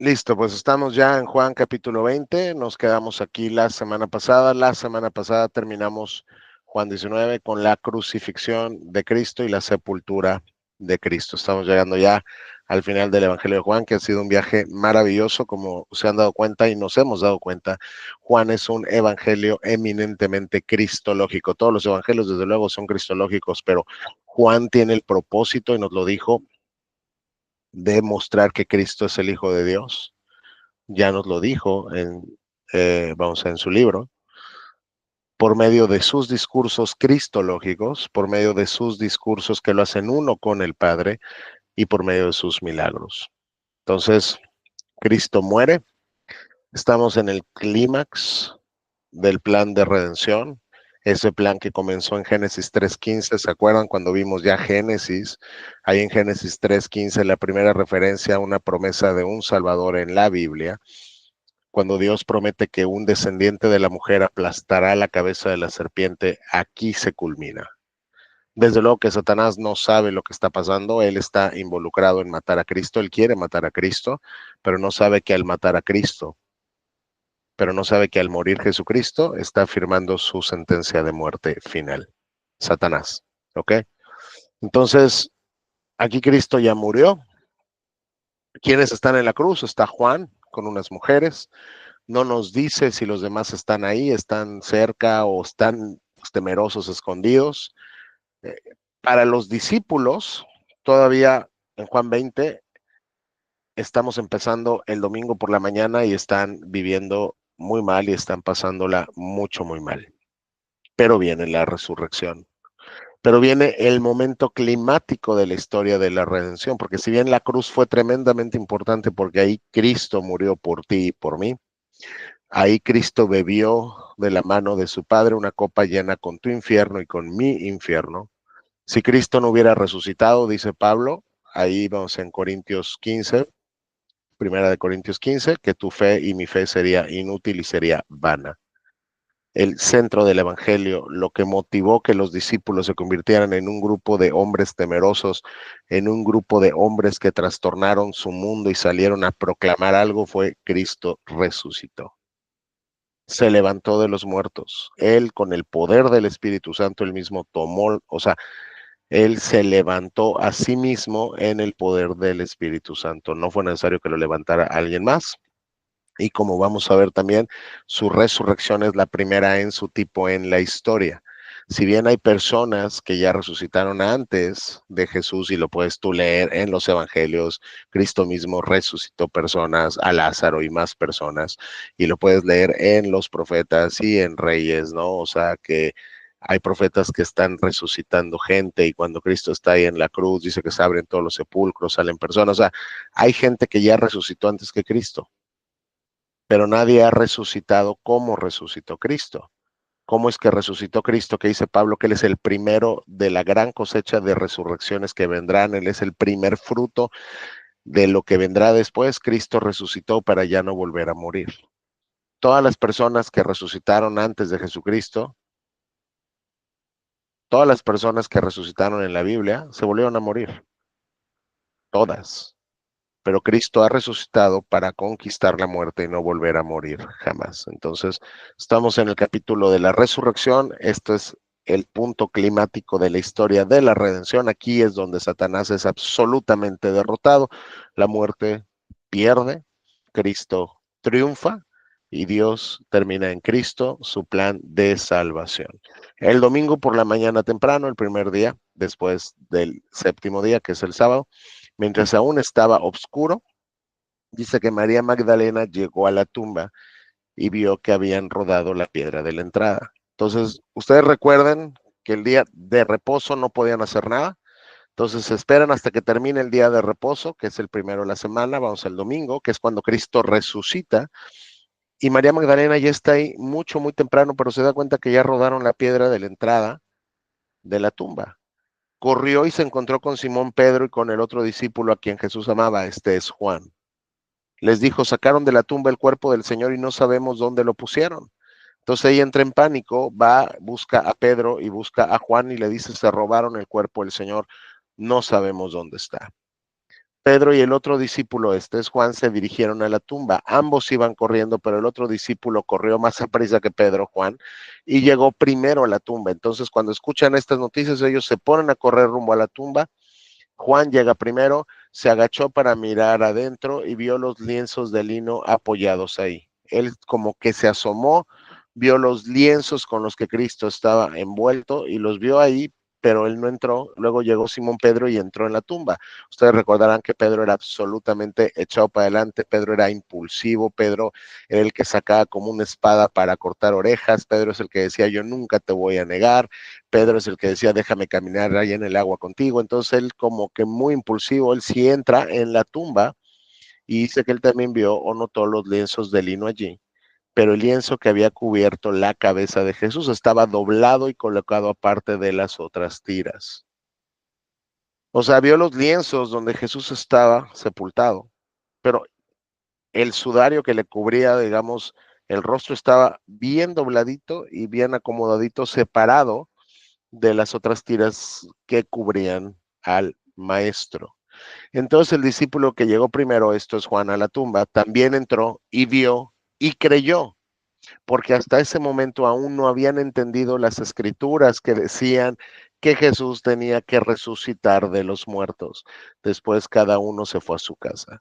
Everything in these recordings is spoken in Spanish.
Listo, pues estamos ya en Juan capítulo 20, nos quedamos aquí la semana pasada. La semana pasada terminamos Juan 19 con la crucifixión de Cristo y la sepultura de Cristo. Estamos llegando ya al final del Evangelio de Juan, que ha sido un viaje maravilloso, como se han dado cuenta y nos hemos dado cuenta. Juan es un evangelio eminentemente cristológico. Todos los evangelios, desde luego, son cristológicos, pero Juan tiene el propósito, y nos lo dijo, de mostrar que Cristo es el Hijo de Dios. Ya nos lo dijo en su libro, por medio de sus discursos cristológicos, por medio de sus discursos que lo hacen uno con el Padre y por medio de sus milagros. Entonces, Cristo muere, estamos en el clímax del plan de redención, ese plan que comenzó en Génesis 3:15. ¿Se acuerdan cuando vimos ya Génesis? Ahí en Génesis 3:15, la primera referencia a una promesa de un Salvador en la Biblia, cuando Dios promete que un descendiente de la mujer aplastará la cabeza de la serpiente, aquí se culmina. Desde luego que Satanás no sabe lo que está pasando, él está involucrado en matar a Cristo, él quiere matar a Cristo, pero no sabe que al matar a Cristo, pero no sabe que al morir Jesucristo está firmando su sentencia de muerte final. Satanás, ¿ok? Entonces, aquí Cristo ya murió. ¿Quiénes están en la cruz? Está Juan con unas mujeres. No nos dice si los demás están ahí, están cerca o están temerosos, escondidos. Eh, para los discípulos, todavía en Juan 20, estamos empezando el domingo por la mañana y están viviendo muy mal y están pasándola mucho, muy mal. Pero viene la resurrección. Pero viene el momento climático de la historia de la redención, porque si bien la cruz fue tremendamente importante porque ahí Cristo murió por ti y por mí, ahí Cristo bebió de la mano de su Padre una copa llena con tu infierno y con mi infierno. Si Cristo no hubiera resucitado, dice Pablo, ahí vamos en Corintios 15, primera de Corintios 15, que tu fe y mi fe sería inútil y sería vana. El centro del Evangelio, lo que motivó que los discípulos se convirtieran en un grupo de hombres temerosos, en un grupo de hombres que trastornaron su mundo y salieron a proclamar algo, fue Cristo resucitó. Se levantó de los muertos. Él, con el poder del Espíritu Santo, él mismo tomó, o sea, él se levantó a sí mismo en el poder del Espíritu Santo. No fue necesario que lo levantara alguien más. Y como vamos a ver también, su resurrección es la primera en su tipo en la historia. Si bien hay personas que ya resucitaron antes de Jesús, y lo puedes tú leer en los evangelios, Cristo mismo resucitó personas, a Lázaro y más personas, y lo puedes leer en los profetas y en Reyes, ¿no? O sea que hay profetas que están resucitando gente, y cuando Cristo está ahí en la cruz, dice que se abren todos los sepulcros, salen personas. O sea, hay gente que ya resucitó antes que Cristo, pero nadie ha resucitado como resucitó Cristo. ¿Cómo es que resucitó Cristo? Que dice Pablo que Él es el primero de la gran cosecha de resurrecciones que vendrán. Él es el primer fruto de lo que vendrá después. Cristo resucitó para ya no volver a morir. Todas las personas que resucitaron antes de Jesucristo, todas las personas que resucitaron en la Biblia, se volvieron a morir. Todas. Pero Cristo ha resucitado para conquistar la muerte y no volver a morir jamás. Entonces, estamos en el capítulo de la resurrección. Esto es el punto climático de la historia de la redención. Aquí es donde Satanás es absolutamente derrotado. La muerte pierde, Cristo triunfa y Dios termina en Cristo su plan de salvación. El domingo por la mañana temprano, el primer día, después del séptimo día, que es el sábado, mientras aún estaba oscuro, dice que María Magdalena llegó a la tumba y vio que habían rodado la piedra de la entrada. Entonces, ustedes recuerden que el día de reposo no podían hacer nada. Entonces, esperan hasta que termine el día de reposo, que es el primero de la semana, vamos al domingo, que es cuando Cristo resucita. Y María Magdalena ya está ahí mucho, muy temprano, pero se da cuenta que ya rodaron la piedra de la entrada de la tumba. Corrió y se encontró con Simón Pedro y con el otro discípulo a quien Jesús amaba, este es Juan. Les dijo, sacaron de la tumba el cuerpo del Señor y no sabemos dónde lo pusieron. Entonces ella entra en pánico, va, busca a Pedro y busca a Juan y le dice, se robaron el cuerpo del Señor, no sabemos dónde está. Pedro y el otro discípulo, este es Juan, se dirigieron a la tumba. Ambos iban corriendo, pero el otro discípulo corrió más a prisa que Pedro, Juan, y llegó primero a la tumba. Entonces, cuando escuchan estas noticias, ellos se ponen a correr rumbo a la tumba. Juan llega primero, se agachó para mirar adentro y vio los lienzos de lino apoyados ahí. Él como que se asomó, vio los lienzos con los que Cristo estaba envuelto y los vio ahí, pero él no entró. Luego llegó Simón Pedro y entró en la tumba. Ustedes recordarán que Pedro era absolutamente echado para adelante, Pedro era impulsivo, Pedro era el que sacaba como una espada para cortar orejas, Pedro es el que decía yo nunca te voy a negar, Pedro es el que decía déjame caminar allá en el agua contigo. Entonces él como que muy impulsivo, él sí entra en la tumba y dice que él también vio o notó los lienzos de lino allí, pero el lienzo que había cubierto la cabeza de Jesús estaba doblado y colocado aparte de las otras tiras. O sea, vio los lienzos donde Jesús estaba sepultado, pero el sudario que le cubría, digamos, el rostro estaba bien dobladito y bien acomodadito, separado de las otras tiras que cubrían al maestro. Entonces el discípulo que llegó primero, esto es Juan, a la tumba, también entró y vio y creyó, porque hasta ese momento aún no habían entendido las escrituras que decían que Jesús tenía que resucitar de los muertos. Después cada uno se fue a su casa.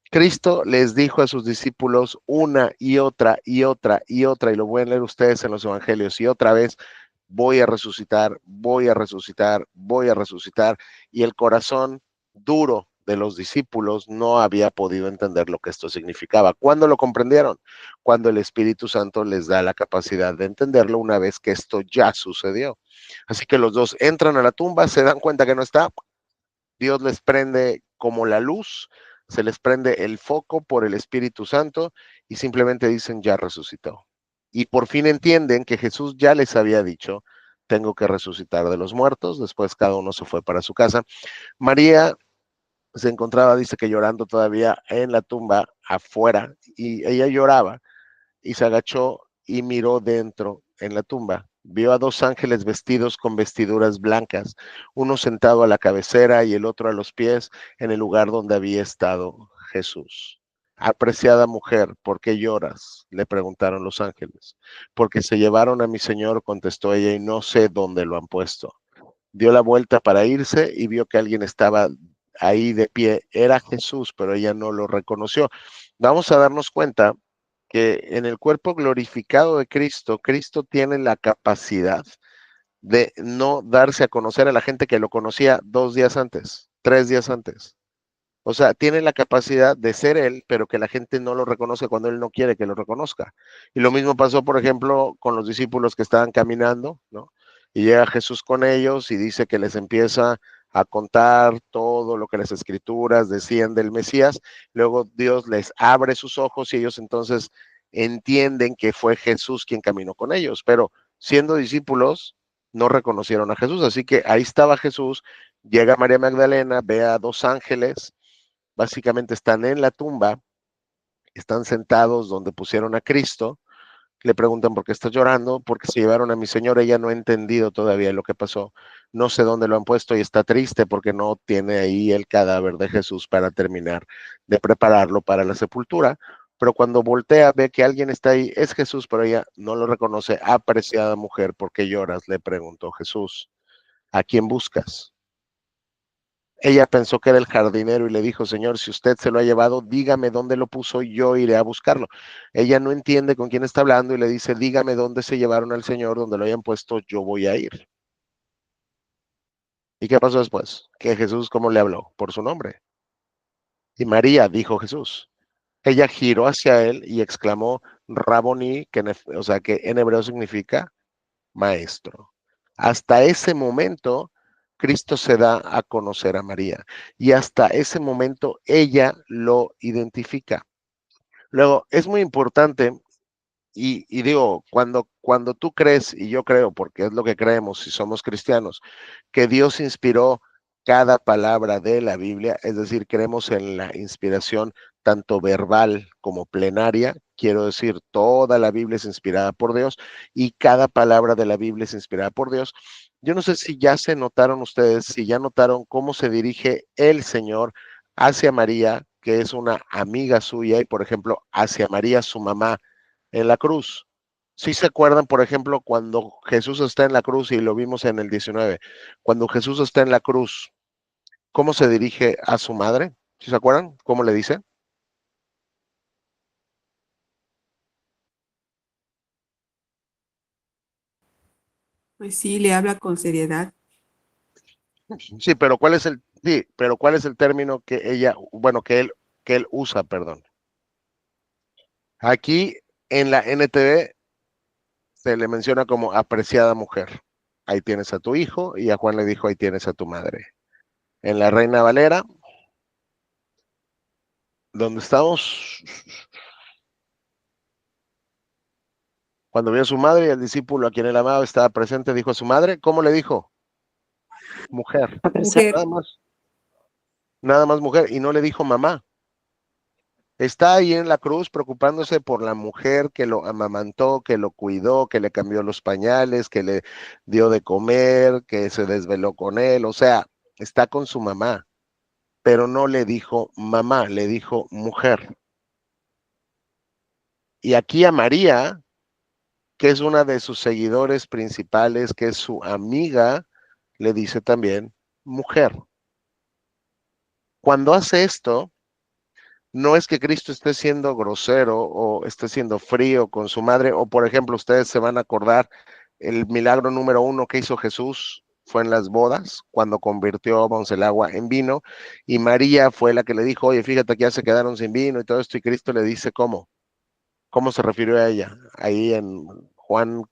Cristo les dijo a sus discípulos una y otra y otra y otra, y lo pueden leer ustedes en los evangelios, y otra vez, voy a resucitar, voy a resucitar, voy a resucitar, y el corazón duro de los discípulos no había podido entender lo que esto significaba. ¿Cuándo lo comprendieron? Cuando el Espíritu Santo les da la capacidad de entenderlo una vez que esto ya sucedió. Así que los dos entran a la tumba, se dan cuenta que no está, Dios les prende como la luz, se les prende el foco por el Espíritu Santo y simplemente dicen, ya resucitó. Y por fin entienden que Jesús ya les había dicho, tengo que resucitar de los muertos. Después cada uno se fue para su casa. María se encontraba, dice que llorando todavía en la tumba afuera, y ella lloraba y se agachó y miró dentro en la tumba. Vio a dos ángeles vestidos con vestiduras blancas, uno sentado a la cabecera y el otro a los pies en el lugar donde había estado Jesús. Apreciada mujer, ¿por qué lloras? Le preguntaron los ángeles. Porque se llevaron a mi señor, contestó ella, y no sé dónde lo han puesto. Dio la vuelta para irse y vio que alguien estaba ahí de pie. Era Jesús, pero ella no lo reconoció. Vamos a darnos cuenta que en el cuerpo glorificado de Cristo, Cristo tiene la capacidad de no darse a conocer a la gente que lo conocía 2 días antes, 3 días antes. O sea, tiene la capacidad de ser él, pero que la gente no lo reconoce cuando él no quiere que lo reconozca. Y lo mismo pasó, por ejemplo, con los discípulos que estaban caminando, ¿no? Y llega Jesús con ellos y dice que les empieza a contar todo lo que las escrituras decían del Mesías. Luego Dios les abre sus ojos y ellos entonces entienden que fue Jesús quien caminó con ellos, pero siendo discípulos no reconocieron a Jesús. Así que ahí estaba Jesús, llega María Magdalena, ve a dos ángeles, básicamente están en la tumba, están sentados donde pusieron a Cristo, le preguntan por qué está llorando, porque se llevaron a mi señora, ella no ha entendido todavía lo que pasó, no sé dónde lo han puesto y está triste porque no tiene ahí el cadáver de Jesús para terminar de prepararlo para la sepultura, pero cuando voltea ve que alguien está ahí, es Jesús, pero ella no lo reconoce. Apreciada mujer, ¿por qué lloras? Le preguntó Jesús. ¿A quién buscas? Ella pensó que era el jardinero y le dijo, señor, si usted se lo ha llevado, dígame dónde lo puso y yo iré a buscarlo. Ella no entiende con quién está hablando y le dice, dígame dónde se llevaron al señor, donde lo hayan puesto, yo voy a ir. ¿Y qué pasó después? Que Jesús, ¿cómo le habló? Por su nombre. Y María, dijo Jesús. Ella giró hacia él y exclamó, Raboní, o sea, que en hebreo significa maestro. Hasta ese momento, Cristo se da a conocer a María y hasta ese momento ella lo identifica. Luego, es muy importante y digo, cuando tú crees, y yo creo, porque es lo que creemos si somos cristianos, que Dios inspiró cada palabra de la Biblia, es decir, creemos en la inspiración tanto verbal como plenaria, quiero decir, toda la Biblia es inspirada por Dios y cada palabra de la Biblia es inspirada por Dios. Yo no sé si ya se notaron ustedes, si ya notaron cómo se dirige el Señor hacia María, que es una amiga suya, y por ejemplo, hacia María, su mamá, en la cruz. ¿Sí se acuerdan, por ejemplo, cuando Jesús está en la cruz, y lo vimos en el 19, cuando Jesús está en la cruz, cómo se dirige a su madre? ¿Sí se acuerdan? ¿Cómo le dice? Pues sí, le habla con seriedad. Sí, pero ¿cuál es el término que ella, bueno, que él usa, perdón? Aquí en la NTV se le menciona como apreciada mujer. Ahí tienes a tu hijo, y a Juan le dijo, ahí tienes a tu madre. En la Reina Valera, donde estamos, cuando vio a su madre y el discípulo a quien él amaba estaba presente, dijo a su madre, ¿cómo le dijo? Mujer, Mujer, nada más, nada más mujer, y no le dijo mamá. Está ahí en la cruz preocupándose por la mujer que lo amamantó, que lo cuidó, que le cambió los pañales, que le dio de comer, que se desveló con él. O sea, está con su mamá, pero no le dijo mamá, le dijo mujer. Y aquí a María, que es una de sus seguidores principales, que es su amiga, le dice también mujer. Cuando hace esto, no es que Cristo esté siendo grosero o esté siendo frío con su madre, o por ejemplo, ustedes se van a acordar, el milagro número 1 que hizo Jesús fue en las bodas, cuando convirtió, vamos, el agua en vino, y María fue la que le dijo, oye, fíjate que ya se quedaron sin vino y todo esto, y Cristo le dice, ¿cómo se refirió a ella? Ahí en Juan,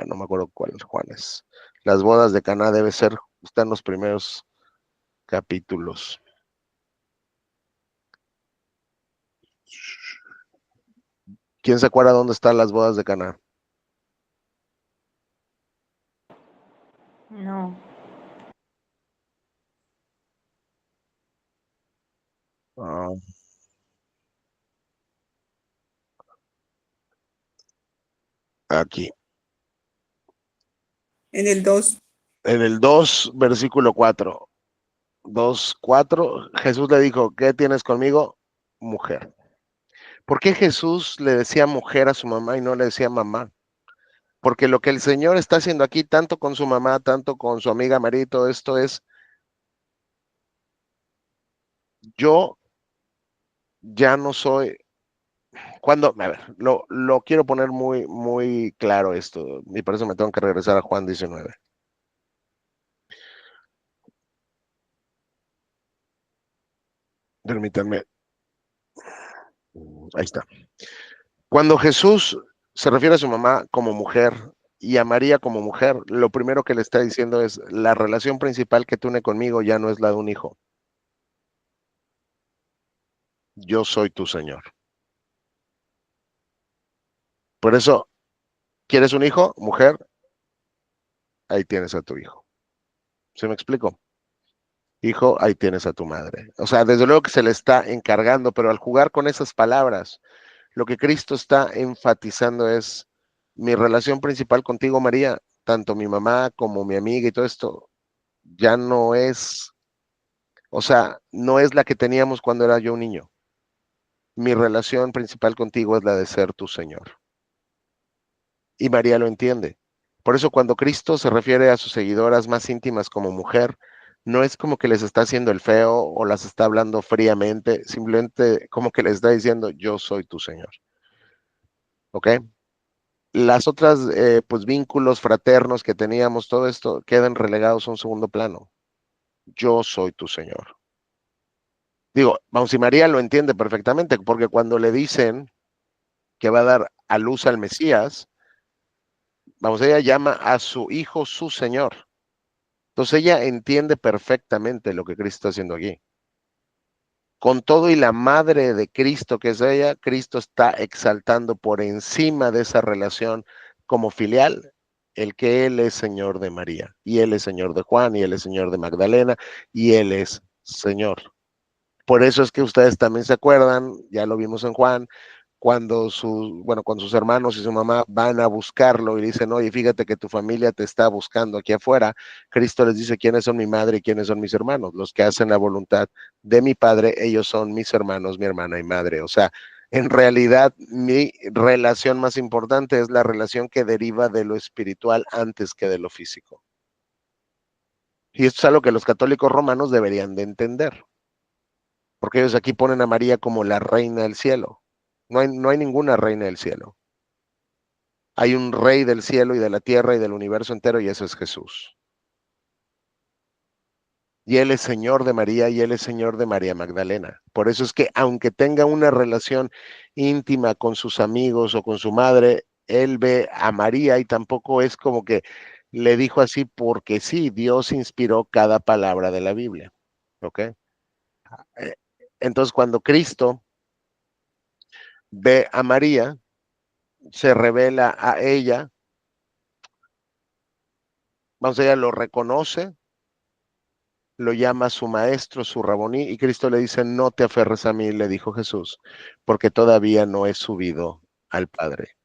no me acuerdo cuál es Juan es. Las bodas de Caná debe ser, está en los primeros capítulos. ¿Quién se acuerda dónde están las bodas de Caná? No, Ah, aquí. en el 2. En el 2 versículo 4. 2 4, Jesús le dijo, ¿qué tienes conmigo? Mujer. ¿Por qué Jesús le decía mujer a su mamá y no le decía mamá? Porque lo que el Señor está haciendo aquí, tanto con su mamá, tanto con su amiga María y todo esto es, yo ya no soy, a ver, lo quiero poner muy, muy claro esto, y por eso me tengo que regresar a Juan 19. Permítanme, ahí está. Cuando Jesús se refiere a su mamá como mujer y a María como mujer, lo primero que le está diciendo es, la relación principal que te une conmigo ya no es la de un hijo, yo soy tu Señor. Por eso, ¿quieres un hijo, mujer? Ahí tienes a tu hijo. ¿Se me explico? Hijo, ahí tienes a tu madre. O sea, desde luego que se le está encargando, pero al jugar con esas palabras, lo que Cristo está enfatizando es mi relación principal contigo, María, tanto mi mamá como mi amiga y todo esto, ya no es, o sea, no es la que teníamos cuando era yo un niño. Mi relación principal contigo es la de ser tu Señor. Y María lo entiende. Por eso cuando Cristo se refiere a sus seguidoras más íntimas como mujer, no es como que les está haciendo el feo o las está hablando fríamente, simplemente como que les está diciendo, yo soy tu Señor. ¿Ok? Las otras, pues vínculos fraternos que teníamos, todo esto quedan relegados a un segundo plano. Yo soy tu Señor. Digo, vamos, y María lo entiende perfectamente, porque cuando le dicen que va a dar a luz al Mesías, vamos, ella llama a su hijo su Señor. Entonces ella entiende perfectamente lo que Cristo está haciendo aquí. Con todo y la madre de Cristo que es ella, Cristo está exaltando por encima de esa relación como filial el que Él es Señor de María, y Él es Señor de Juan, y Él es Señor de Magdalena, y Él es Señor. Por eso es que ustedes también se acuerdan, ya lo vimos en Juan, cuando cuando sus hermanos y su mamá van a buscarlo y dicen, oye, fíjate que tu familia te está buscando aquí afuera, Cristo les dice quiénes son mi madre y quiénes son mis hermanos. Los que hacen la voluntad de mi Padre, ellos son mis hermanos, mi hermana y madre. O sea, en realidad mi relación más importante es la relación que deriva de lo espiritual antes que de lo físico. Y esto es algo que los católicos romanos deberían de entender, porque ellos aquí ponen a María como la reina del cielo. No hay ninguna reina del cielo. Hay un rey del cielo y de la tierra y del universo entero, y ese es Jesús. Y Él es Señor de María y Él es Señor de María Magdalena. Por eso es que aunque tenga una relación íntima con sus amigos o con su madre, Él ve a María y tampoco es como que le dijo así porque sí, Dios inspiró cada palabra de la Biblia. ¿Ok? Eh, Entonces, cuando Cristo ve a María, se revela a ella, vamos, ella lo reconoce, lo llama su maestro, su raboní, y Cristo le dice, no te aferres a mí, le dijo Jesús, porque todavía no he subido al Padre.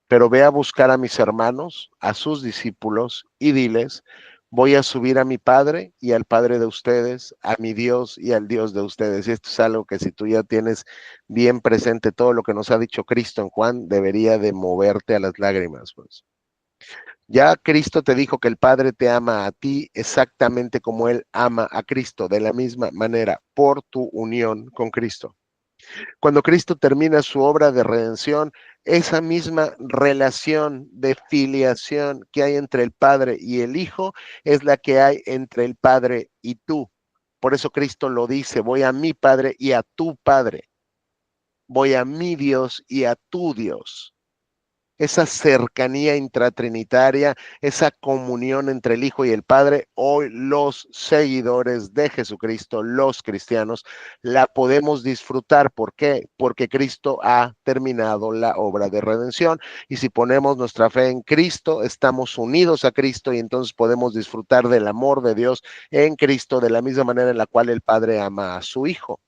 Pero ve a buscar a mis hermanos, a sus discípulos, y diles, voy a subir a mi Padre y al Padre de ustedes, a mi Dios y al Dios de ustedes. Y esto es algo que si tú ya tienes bien presente todo lo que nos ha dicho Cristo en Juan, debería de moverte a las lágrimas, pues. Ya Cristo te dijo que el Padre te ama a ti exactamente como Él ama a Cristo, de la misma manera, por tu unión con Cristo. Cuando Cristo termina su obra de redención, esa misma relación de filiación que hay entre el Padre y el Hijo es la que hay entre el Padre y tú. Por eso Cristo lo dice, voy a mi Padre y a tu Padre, voy a mi Dios y a tu Dios. Esa cercanía intratrinitaria, esa comunión entre el Hijo y el Padre, hoy los seguidores de Jesucristo, los cristianos, la podemos disfrutar. ¿Por qué? Porque Cristo ha terminado la obra de redención y si ponemos nuestra fe en Cristo, estamos unidos a Cristo y entonces podemos disfrutar del amor de Dios en Cristo de la misma manera en la cual el Padre ama a su Hijo.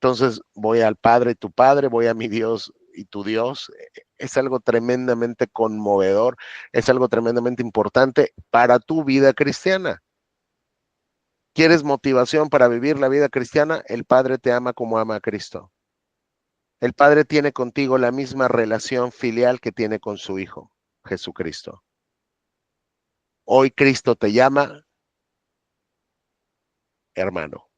Entonces voy al Padre, tu Padre, voy a mi Dios y tu Dios. Es algo tremendamente conmovedor, es algo tremendamente importante para tu vida cristiana. ¿Quieres motivación para vivir la vida cristiana? El Padre te ama como ama a Cristo. El Padre tiene contigo la misma relación filial que tiene con su Hijo, Jesucristo. Hoy Cristo te llama hermano.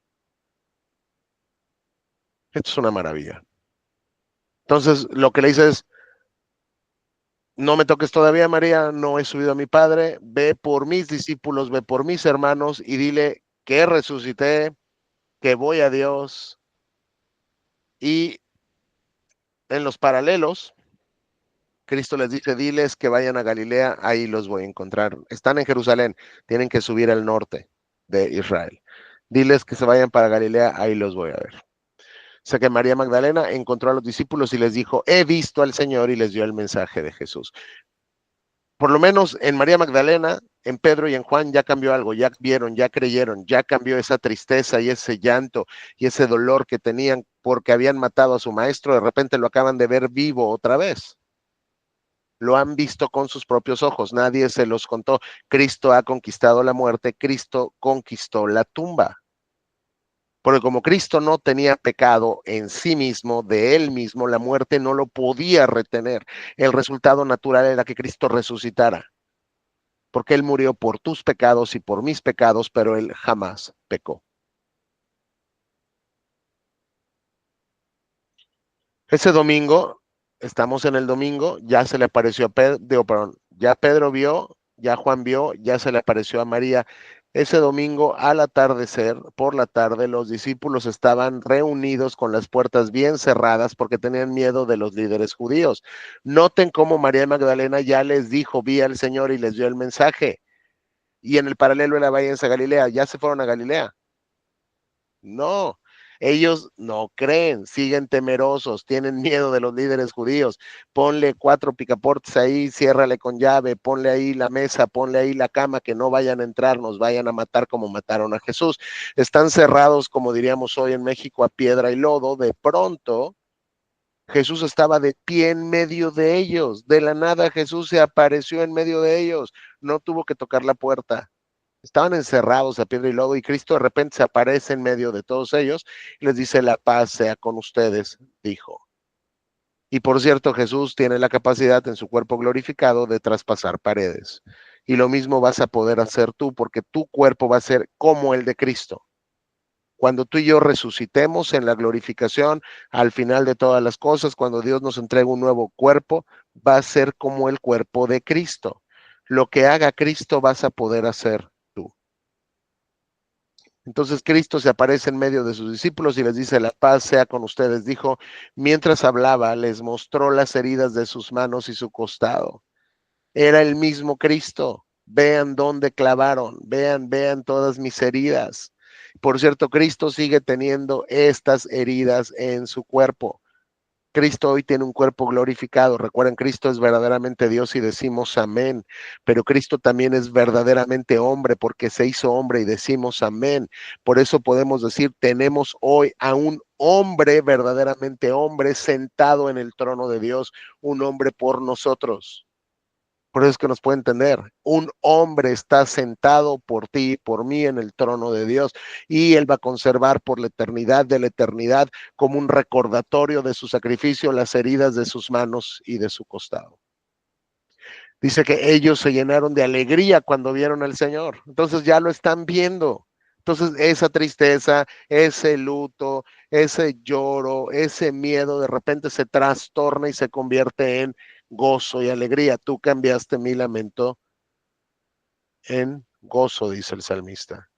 Esto es una maravilla. Entonces, lo que le dices es, no me toques todavía, María, no he subido a mi Padre, ve por mis discípulos, ve por mis hermanos y dile que resucité, que voy a Dios. Y en los paralelos, Cristo les dice, diles que vayan a Galilea, ahí los voy a encontrar. Están en Jerusalén, tienen que subir al norte de Israel. Diles que se vayan para Galilea, ahí los voy a ver. O sea que María Magdalena encontró a los discípulos y les dijo, he visto al Señor y les dio el mensaje de Jesús. Por lo menos en María Magdalena, en Pedro y en Juan ya cambió algo, ya vieron, ya creyeron, ya cambió esa tristeza y ese llanto y ese dolor que tenían porque habían matado a su maestro, de repente lo acaban de ver vivo otra vez. Lo han visto con sus propios ojos, nadie se los contó. Cristo ha conquistado la muerte, Cristo conquistó la tumba. Porque como Cristo no tenía pecado en sí mismo, de él mismo, la muerte no lo podía retener. El resultado natural era que Cristo resucitara. Porque él murió por tus pecados y por mis pecados, pero él jamás pecó. Ese domingo, estamos en el domingo, ya se le apareció a Pedro, perdón, ya Pedro vio, ya Juan vio, ya se le apareció a María. Ese domingo al atardecer, por la tarde, los discípulos estaban reunidos con las puertas bien cerradas porque tenían miedo de los líderes judíos. Noten cómo María Magdalena ya les dijo, vi al Señor y les dio el mensaje. Y en el paralelo de la váyanse a Galilea, ya se fueron a Galilea. No, ellos no creen, siguen temerosos, tienen miedo de los líderes judíos. Ponle 4 picaportes ahí, ciérrale con llave, ponle ahí la mesa, ponle ahí la cama, que no vayan a entrar, nos vayan a matar como mataron a Jesús. Están cerrados, como diríamos hoy en México, a piedra y lodo. De pronto, Jesús estaba de pie en medio de ellos. De la nada Jesús se apareció en medio de ellos. No tuvo que tocar la puerta. Estaban encerrados a piedra y lodo y Cristo de repente se aparece en medio de todos ellos y les dice: la paz sea con ustedes, dijo. Y por cierto, Jesús tiene la capacidad en su cuerpo glorificado de traspasar paredes. Y lo mismo vas a poder hacer tú, porque tu cuerpo va a ser como el de Cristo. Cuando tú y yo resucitemos en la glorificación, al final de todas las cosas, cuando Dios nos entrega un nuevo cuerpo, va a ser como el cuerpo de Cristo. Lo que haga Cristo vas a poder hacer tú. Entonces Cristo se aparece en medio de sus discípulos y les dice: la paz sea con ustedes. Dijo, mientras hablaba, les mostró las heridas de sus manos y su costado. Era el mismo Cristo. Vean dónde clavaron, vean todas mis heridas. Por cierto, Cristo sigue teniendo estas heridas en su cuerpo. Cristo hoy tiene un cuerpo glorificado. Recuerden, Cristo es verdaderamente Dios y decimos amén, pero Cristo también es verdaderamente hombre porque se hizo hombre y decimos amén. Por eso podemos decir, tenemos hoy a un hombre, verdaderamente hombre, sentado en el trono de Dios, un hombre por nosotros. Por eso es que nos puede entender. Un hombre está sentado por ti y por mí en el trono de Dios y Él va a conservar por la eternidad de la eternidad como un recordatorio de su sacrificio las heridas de sus manos y de su costado. Dice que ellos se llenaron de alegría cuando vieron al Señor. Entonces ya lo están viendo. Entonces esa tristeza, ese luto, ese lloro, ese miedo de repente se trastorna y se convierte en gozo y alegría. Tú cambiaste mi lamento en gozo, dice el salmista.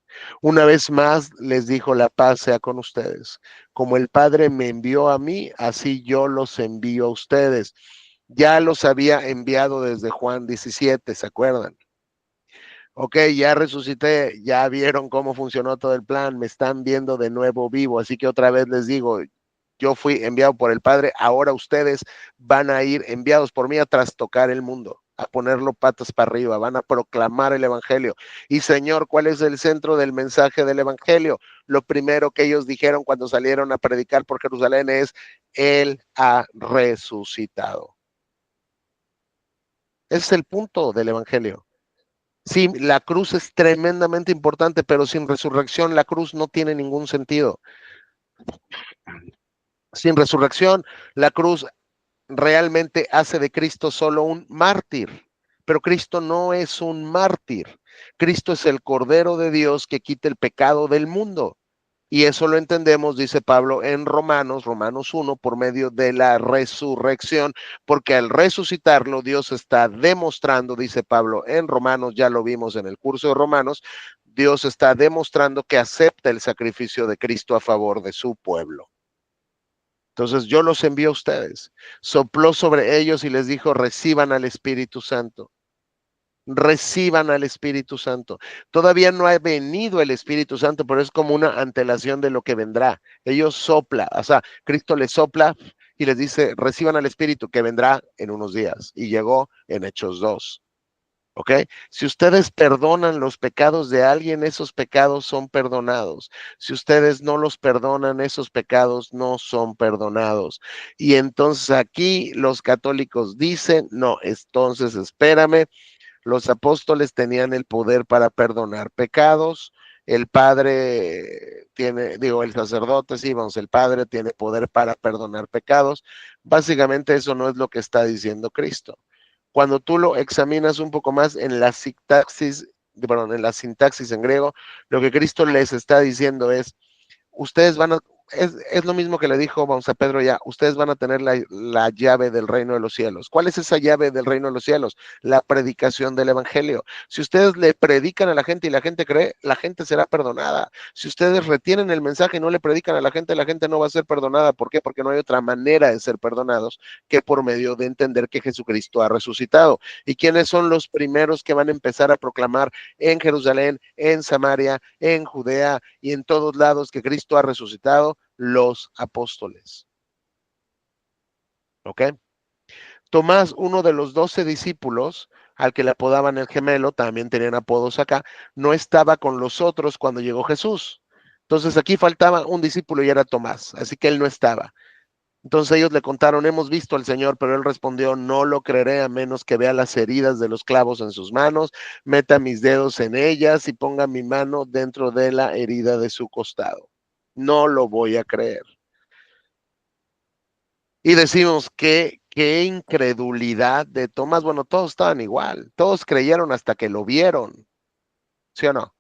Una vez más les dijo: la paz sea con ustedes. Como el Padre me envió a mí, así yo los envío a ustedes. Ya los había enviado desde Juan 17, ¿se acuerdan? Ok, ya resucité, ya vieron cómo funcionó todo el plan, me están viendo de nuevo vivo, así que otra vez les digo, yo fui enviado por el Padre, ahora ustedes van a ir enviados por mí a trastocar el mundo, a ponerlo patas para arriba, van a proclamar el Evangelio. Y Señor, ¿cuál es el centro del mensaje del Evangelio? Lo primero que ellos dijeron cuando salieron a predicar por Jerusalén es: Él ha resucitado. Ese es el punto del Evangelio. Sí, la cruz es tremendamente importante, pero sin resurrección la cruz no tiene ningún sentido. Sin resurrección, la cruz realmente hace de Cristo solo un mártir, pero Cristo no es un mártir. Cristo es el Cordero de Dios que quita el pecado del mundo. Y eso lo entendemos, dice Pablo en Romanos 1, por medio de la resurrección, porque al resucitarlo Dios está demostrando, dice Pablo en Romanos, ya lo vimos en el curso de Romanos, Dios está demostrando que acepta el sacrificio de Cristo a favor de su pueblo. Entonces yo los envío a ustedes. Sopló sobre ellos y les dijo: reciban al Espíritu Santo. Reciban al Espíritu Santo. Todavía no ha venido el Espíritu Santo, pero es como una antelación de lo que vendrá. Ellos sopla, o sea, Cristo les sopla y les dice: reciban al Espíritu, que vendrá en unos días. Y llegó en Hechos 2. ¿Ok? Si ustedes perdonan los pecados de alguien, esos pecados son perdonados. Si ustedes no los perdonan, esos pecados no son perdonados. Y entonces aquí los católicos dicen: no, entonces espérame, los apóstoles tenían el poder para perdonar pecados. El padre tiene, digo, el sacerdote, sí, vamos, el padre tiene poder para perdonar pecados. Básicamente eso no es lo que está diciendo Cristo. Cuando tú lo examinas un poco más en la sintaxis en griego, lo que Cristo les está diciendo es: ustedes van a, es lo mismo que le dijo, vamos, a Pedro ya: ustedes van a tener la llave del reino de los cielos. ¿Cuál es esa llave del reino de los cielos? La predicación del evangelio. Si ustedes le predican a la gente y la gente cree, la gente será perdonada. Si ustedes retienen el mensaje y no le predican a la gente no va a ser perdonada. ¿Por qué? Porque no hay otra manera de ser perdonados que por medio de entender que Jesucristo ha resucitado. ¿Y quiénes son los primeros que van a empezar a proclamar en Jerusalén, en Samaria, en Judea y en todos lados que Cristo ha resucitado? Los apóstoles. ¿Ok? Tomás, uno de los 12 discípulos, al que le apodaban el gemelo, también tenían apodos acá, no estaba con los otros cuando llegó Jesús. Entonces aquí faltaba un discípulo y era Tomás, así que él no estaba. Entonces ellos le contaron, hemos visto al Señor, pero él respondió, no lo creeré a menos que vea las heridas de los clavos en sus manos, meta mis dedos en ellas y ponga mi mano dentro de la herida de su costado. No lo voy a creer. Y decimos que qué incredulidad de Tomás. Bueno, todos estaban igual, todos creyeron hasta que lo vieron, ¿sí o no?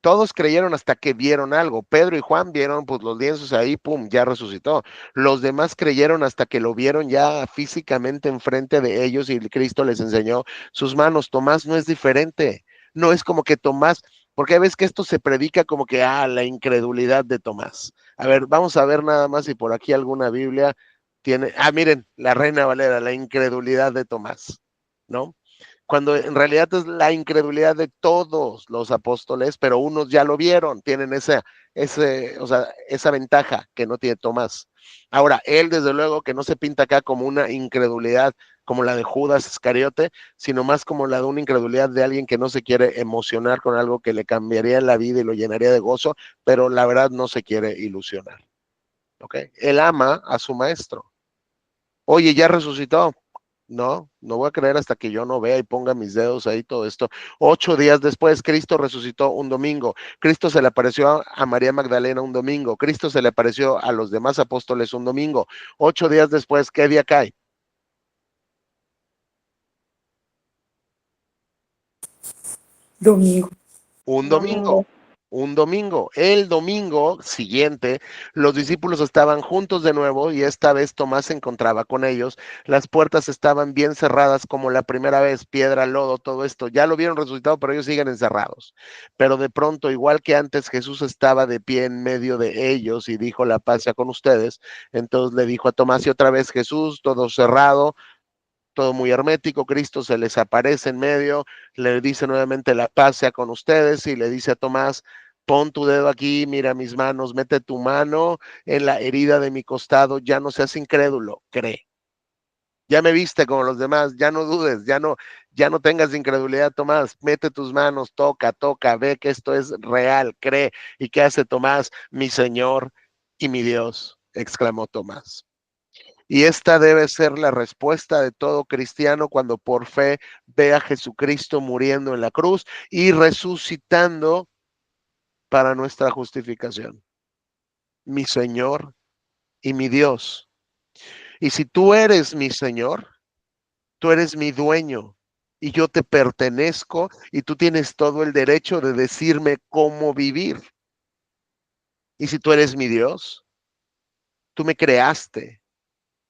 Todos creyeron hasta que vieron algo. Pedro y Juan vieron pues los lienzos ahí, pum, ya resucitó. Los demás creyeron hasta que lo vieron ya físicamente enfrente de ellos y Cristo les enseñó sus manos. Tomás no es diferente. No es como que Tomás, porque ves que esto se predica como que, la incredulidad de Tomás. A ver, vamos a ver nada más si por aquí alguna Biblia tiene, miren, la Reina Valera, la incredulidad de Tomás, ¿no? Cuando en realidad es la incredulidad de todos los apóstoles, pero unos ya lo vieron, tienen esa ventaja que no tiene Tomás. Ahora, él desde luego que no se pinta acá como una incredulidad como la de Judas Iscariote, sino más como la de una incredulidad de alguien que no se quiere emocionar con algo que le cambiaría la vida y lo llenaría de gozo, pero la verdad no se quiere ilusionar. ¿Ok? Él ama a su maestro. Oye, ya resucitó. No, no voy a creer hasta que yo no vea y ponga mis dedos ahí, todo esto. 8 días después, Cristo resucitó un domingo. Cristo se le apareció a María Magdalena un domingo. Cristo se le apareció a los demás apóstoles un domingo. 8 días después, ¿qué día cae? Domingo. Un domingo. Un domingo. El domingo siguiente, los discípulos estaban juntos de nuevo y esta vez Tomás se encontraba con ellos. Las puertas estaban bien cerradas como la primera vez, piedra, lodo, todo esto. Ya lo vieron resucitado, pero ellos siguen encerrados. Pero de pronto, igual que antes, Jesús estaba de pie en medio de ellos y dijo, la paz sea con ustedes. Entonces le dijo a Tomás y otra vez Jesús, todo cerrado, todo muy hermético, Cristo se les aparece en medio, le dice nuevamente la paz sea con ustedes y le dice a Tomás, pon tu dedo aquí, mira mis manos, mete tu mano en la herida de mi costado, ya no seas incrédulo, cree. Ya me viste como los demás, ya no dudes, ya no tengas incredulidad, Tomás, mete tus manos, toca, toca, ve que esto es real, cree. ¿Y qué hace Tomás? Mi Señor y mi Dios, exclamó Tomás. Y esta debe ser la respuesta de todo cristiano cuando por fe ve a Jesucristo muriendo en la cruz y resucitando para nuestra justificación. Mi Señor y mi Dios. Y si tú eres mi Señor, tú eres mi dueño y yo te pertenezco y tú tienes todo el derecho de decirme cómo vivir. Y si tú eres mi Dios, tú me creaste,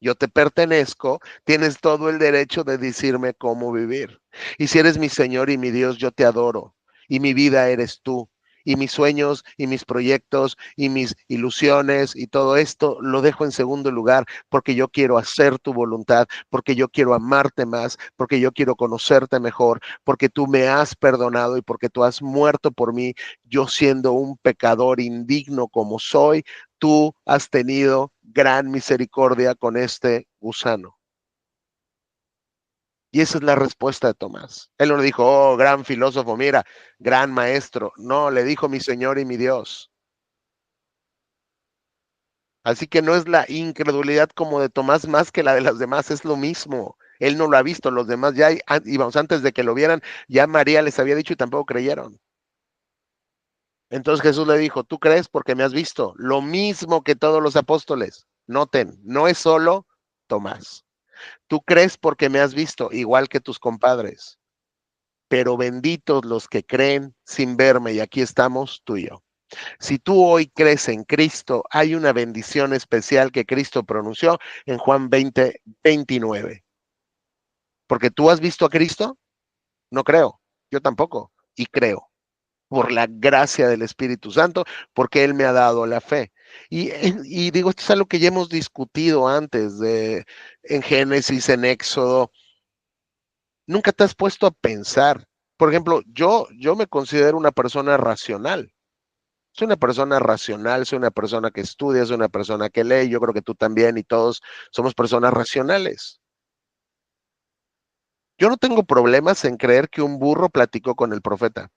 yo te pertenezco, tienes todo el derecho de decirme cómo vivir. Y si eres mi Señor y mi Dios, yo te adoro. Y mi vida eres tú. Y mis sueños y mis proyectos y mis ilusiones y todo esto lo dejo en segundo lugar porque yo quiero hacer tu voluntad, porque yo quiero amarte más, porque yo quiero conocerte mejor, porque tú me has perdonado y porque tú has muerto por mí, yo siendo un pecador indigno como soy, tú has tenido gran misericordia con este gusano. Y esa es la respuesta de Tomás. Él no le dijo, oh, gran filósofo, mira, gran maestro. No, le dijo mi Señor y mi Dios. Así que no es la incredulidad como de Tomás más que la de las demás, es lo mismo. Él no lo ha visto, los demás ya íbamos antes de que lo vieran, ya María les había dicho y tampoco creyeron. Entonces Jesús le dijo, tú crees porque me has visto, lo mismo que todos los apóstoles. Noten, no es solo Tomás. Tú crees porque me has visto, igual que tus compadres, pero benditos los que creen sin verme, y aquí estamos tú y yo. Si tú hoy crees en Cristo, hay una bendición especial que Cristo pronunció en Juan 20:29. Porque tú has visto a Cristo, no creo, yo tampoco, y creo por la gracia del Espíritu Santo, porque Él me ha dado la fe. Y digo, esto es algo que ya hemos discutido antes en Génesis, en Éxodo. Nunca te has puesto a pensar. Por ejemplo, yo me considero una persona racional. Soy una persona racional, soy una persona que estudia, soy una persona que lee. Yo creo que tú también y todos somos personas racionales. Yo no tengo problemas en creer que un burro platicó con el profeta.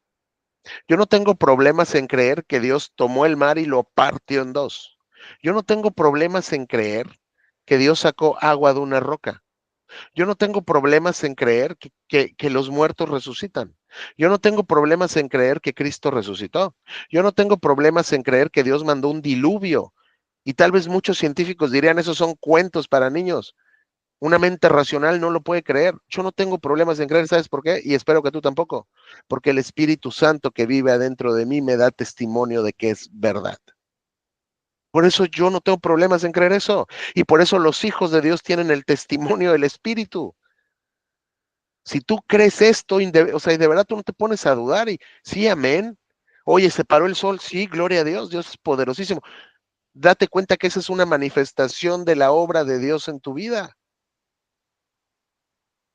Yo no tengo problemas en creer que Dios tomó el mar y lo partió en dos. Yo no tengo problemas en creer que Dios sacó agua de una roca. Yo no tengo problemas en creer que los muertos resucitan. Yo no tengo problemas en creer que Cristo resucitó. Yo no tengo problemas en creer que Dios mandó un diluvio. Y tal vez muchos científicos dirían, esos son cuentos para niños. Una mente racional no lo puede creer. Yo no tengo problemas en creer, ¿sabes por qué? Y espero que tú tampoco. Porque el Espíritu Santo que vive adentro de mí me da testimonio de que es verdad. Por eso yo no tengo problemas en creer eso. Y por eso los hijos de Dios tienen el testimonio del Espíritu. Si tú crees esto, o sea, y de verdad tú no te pones a dudar y sí, amén. Oye, se paró el sol, sí, gloria a Dios, Dios es poderosísimo. Date cuenta que esa es una manifestación de la obra de Dios en tu vida.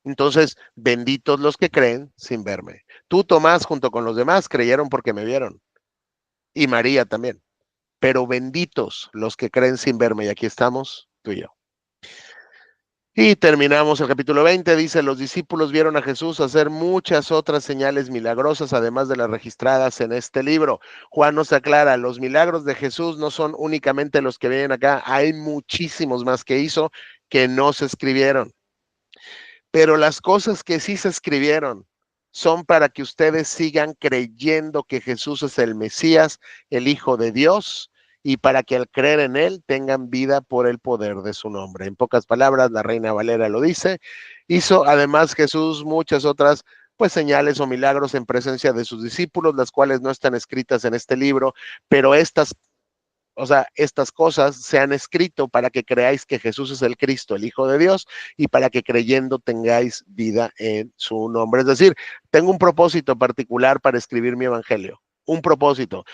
Entonces, benditos los que creen sin verme. Tú, Tomás, junto con los demás, creyeron porque me vieron. Y María también. Pero benditos los que creen sin verme. Y aquí estamos, tú y yo. Y terminamos el capítulo 20, dice, los discípulos vieron a Jesús hacer muchas otras señales milagrosas, además de las registradas en este libro. Juan nos aclara, los milagros de Jesús no son únicamente los que vienen acá, hay muchísimos más que hizo que no se escribieron. Pero las cosas que sí se escribieron son para que ustedes sigan creyendo que Jesús es el Mesías, el Hijo de Dios, y para que al creer en Él tengan vida por el poder de su nombre. En pocas palabras, la Reina Valera lo dice. Hizo además Jesús muchas otras pues señales o milagros en presencia de sus discípulos, las cuales no están escritas en este libro, pero estas cosas se han escrito para que creáis que Jesús es el Cristo, el Hijo de Dios, y para que creyendo tengáis vida en su nombre. Es decir, tengo un propósito particular para escribir mi evangelio, un propósito.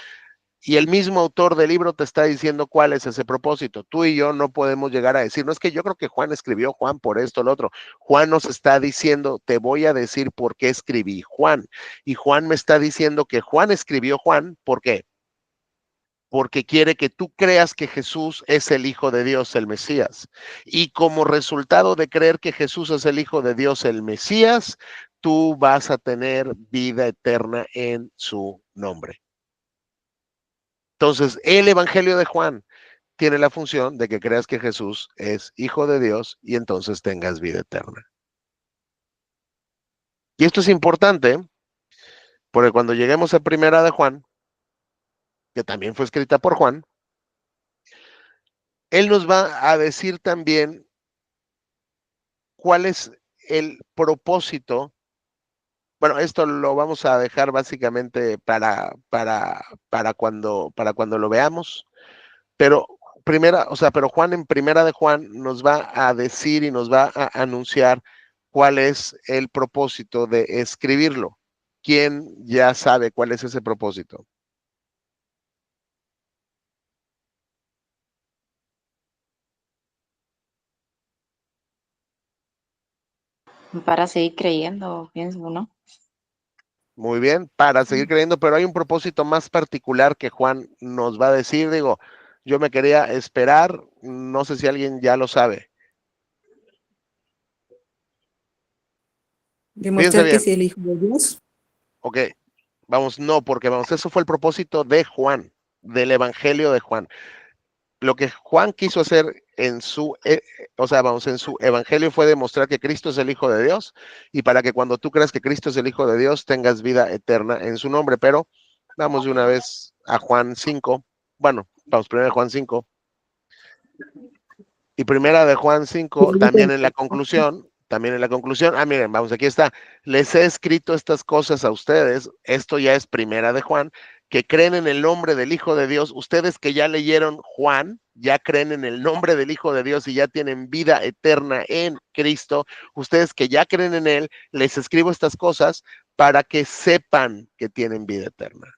Y el mismo autor del libro te está diciendo cuál es ese propósito. Tú y yo no podemos llegar a decir, no es que yo creo que Juan escribió Juan por esto, lo otro. Juan nos está diciendo, te voy a decir por qué escribí Juan. Y Juan me está diciendo que Juan escribió Juan, ¿por qué? Porque quiere que tú creas que Jesús es el Hijo de Dios, el Mesías. Y como resultado de creer que Jesús es el Hijo de Dios, el Mesías, tú vas a tener vida eterna en su nombre. Entonces, el Evangelio de Juan tiene la función de que creas que Jesús es Hijo de Dios y entonces tengas vida eterna. Y esto es importante porque cuando lleguemos a Primera de Juan, que también fue escrita por Juan, él nos va a decir también cuál es el propósito. Bueno, esto lo vamos a dejar básicamente para cuando lo veamos, pero pero Juan en Primera de Juan nos va a decir y nos va a anunciar cuál es el propósito de escribirlo. ¿Quién ya sabe cuál es ese propósito? Para seguir creyendo, pienso, ¿no? Muy bien, para seguir creyendo, pero hay un propósito más particular que Juan nos va a decir. Digo, yo me quería esperar, no sé si alguien ya lo sabe. Fíjense Demostrar que es bien, el Hijo de Dios. ok, vamos, no, porque vamos, eso fue el propósito de Juan, del Evangelio de Juan. Lo que Juan quiso hacer en su Evangelio fue demostrar que Cristo es el Hijo de Dios y para que cuando tú creas que Cristo es el Hijo de Dios tengas vida eterna en su nombre. Pero vamos de una vez a Juan 5. Bueno, vamos primero a Juan 5. Y primera de Juan 5, también en la conclusión, miren, vamos, aquí está, les he escrito estas cosas a ustedes, esto ya es primera de Juan, que creen en el nombre del Hijo de Dios, ustedes que ya leyeron Juan, ya creen en el nombre del Hijo de Dios y ya tienen vida eterna en Cristo, ustedes que ya creen en Él, les escribo estas cosas para que sepan que tienen vida eterna.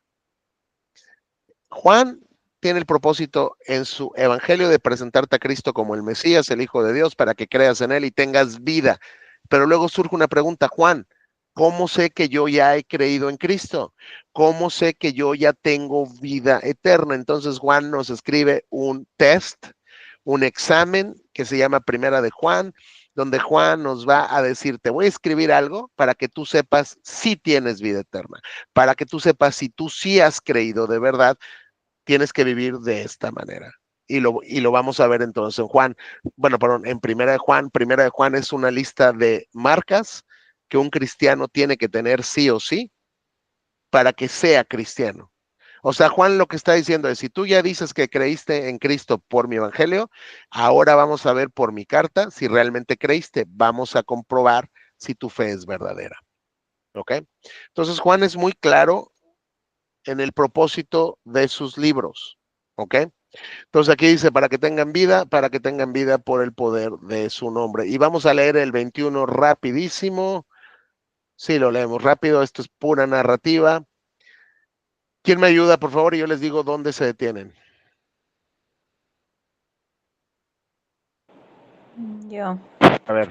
Juan tiene el propósito en su evangelio de presentarte a Cristo como el Mesías, el Hijo de Dios, para que creas en Él y tengas vida. Pero luego surge una pregunta, Juan, ¿cómo sé que yo ya he creído en Cristo? ¿Cómo sé que yo ya tengo vida eterna? Entonces Juan nos escribe un test, un examen que se llama Primera de Juan, donde Juan nos va a decir, te voy a escribir algo para que tú sepas si tienes vida eterna, para que tú sepas si tú sí has creído de verdad, tienes que vivir de esta manera. y lo vamos a ver entonces en Juan. Bueno, perdón, en Primera de Juan. Primera de Juan es una lista de marcas que un cristiano tiene que tener sí o sí para que sea cristiano. O sea, Juan lo que está diciendo es, si tú ya dices que creíste en Cristo por mi evangelio, ahora vamos a ver por mi carta si realmente creíste. Vamos a comprobar si tu fe es verdadera. ¿Ok? Entonces, Juan es muy claro en el propósito de sus libros. ¿Ok? Entonces aquí dice, para que tengan vida por el poder de su nombre. Y vamos a leer el 21 rapidísimo. Sí, lo leemos rápido, esto es pura narrativa. ¿Quién me ayuda, por favor? Y yo les digo dónde se detienen. Yo. A ver.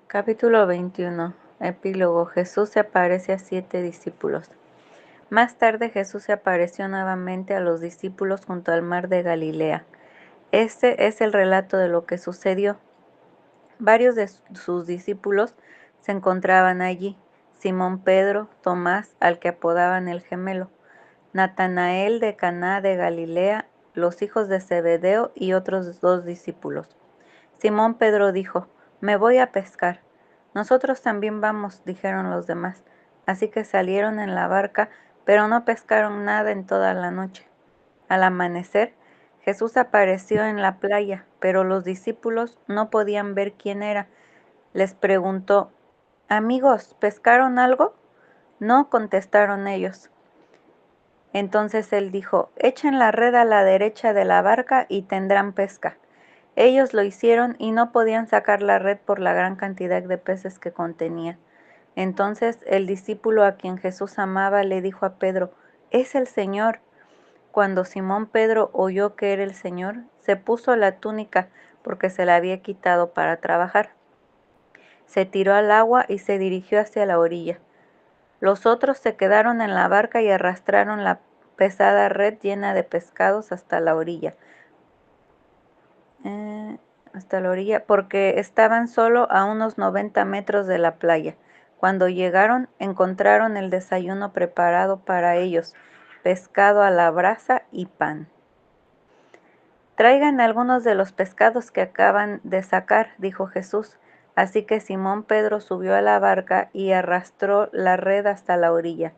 Capítulo 21. Epílogo. Jesús se aparece a 7 discípulos. Más tarde Jesús se apareció nuevamente a los discípulos junto al mar de Galilea. Este es el relato de lo que sucedió. Varios de sus discípulos se encontraban allí: Simón Pedro, Tomás, al que apodaban el Gemelo, Natanael de Caná de Galilea, los hijos de Zebedeo y otros 2 discípulos. Simón Pedro dijo: «Me voy a pescar». «Nosotros también vamos», dijeron los demás. Así que salieron en la barca, pero no pescaron nada en toda la noche. Al amanecer, Jesús apareció en la playa, pero los discípulos no podían ver quién era. Les preguntó: «Amigos, ¿pescaron algo?». «No», contestaron ellos. Entonces él dijo: «Echen la red a la derecha de la barca y tendrán pesca». Ellos lo hicieron y no podían sacar la red por la gran cantidad de peces que contenía. Entonces el discípulo a quien Jesús amaba le dijo a Pedro: «Es el Señor». Cuando Simón Pedro oyó que era el Señor, se puso la túnica porque se la había quitado para trabajar. Se tiró al agua y se dirigió hacia la orilla. Los otros se quedaron en la barca y arrastraron la pesada red llena de pescados hasta la orilla, porque estaban solo a unos 90 metros de la playa. Cuando llegaron, encontraron el desayuno preparado para ellos: pescado a la brasa y pan. «Traigan algunos de los pescados que acaban de sacar», dijo Jesús. Así que Simón Pedro subió a la barca y arrastró la red hasta la orilla.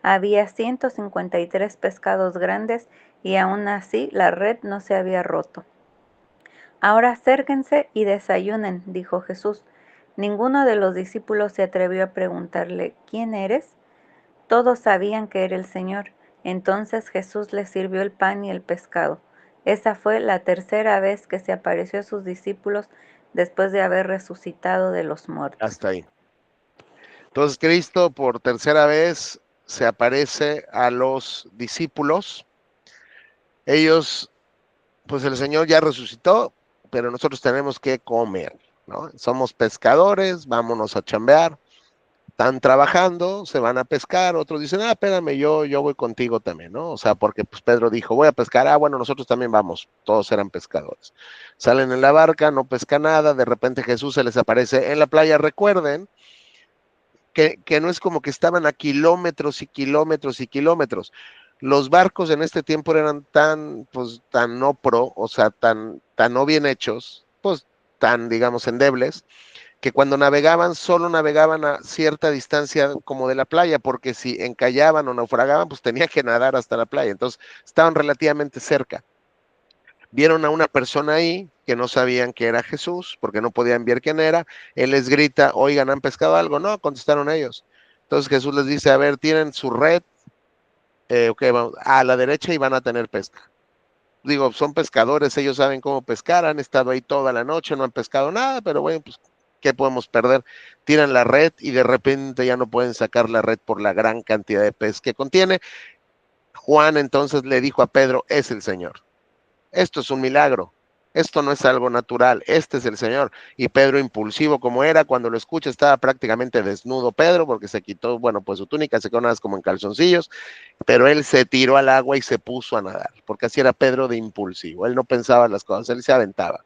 Había 153 pescados grandes y aún así la red no se había roto. «Ahora acérquense y desayunen», dijo Jesús. Ninguno de los discípulos se atrevió a preguntarle: «¿Quién eres?». Todos sabían que era el Señor. Entonces Jesús les sirvió el pan y el pescado. Esa fue la tercera vez que se apareció a sus discípulos después de haber resucitado de los muertos. Hasta ahí. Entonces Cristo por tercera vez se aparece a los discípulos. Ellos, pues el Señor ya resucitó, pero nosotros tenemos que comer, ¿no? Somos pescadores, vámonos a chambear. Están trabajando, se van a pescar, otros dicen, espérame, yo voy contigo también, ¿no? O sea, porque pues Pedro dijo, voy a pescar, bueno, nosotros también vamos, todos eran pescadores. Salen en la barca, no pescan nada, de repente Jesús se les aparece en la playa. Recuerden que no es como que estaban a kilómetros y kilómetros y kilómetros. Los barcos en este tiempo eran tan no pro, o sea, tan no bien hechos, pues tan, digamos, endebles, que cuando navegaban, solo navegaban a cierta distancia como de la playa, porque si encallaban o naufragaban, pues tenía que nadar hasta la playa. Entonces, estaban relativamente cerca. Vieron a una persona ahí que no sabían que era Jesús, porque no podían ver quién era. Él les grita, oigan, ¿han pescado algo? No, contestaron ellos. Entonces Jesús les dice, a ver, tienen su red, vamos a la derecha y van a tener pesca. Digo, son pescadores, ellos saben cómo pescar, han estado ahí toda la noche, no han pescado nada, pero bueno, pues, ¿qué podemos perder? Tiran la red y de repente ya no pueden sacar la red por la gran cantidad de pez que contiene. Juan entonces le dijo a Pedro, es el Señor. Esto es un milagro. Esto no es algo natural, este es el Señor. Y Pedro, impulsivo como era, cuando lo escucha, estaba prácticamente desnudo Pedro, porque se quitó, bueno, pues su túnica, se quedó nada más como en calzoncillos, pero él se tiró al agua y se puso a nadar, porque así era Pedro de impulsivo. Él no pensaba las cosas, él se aventaba.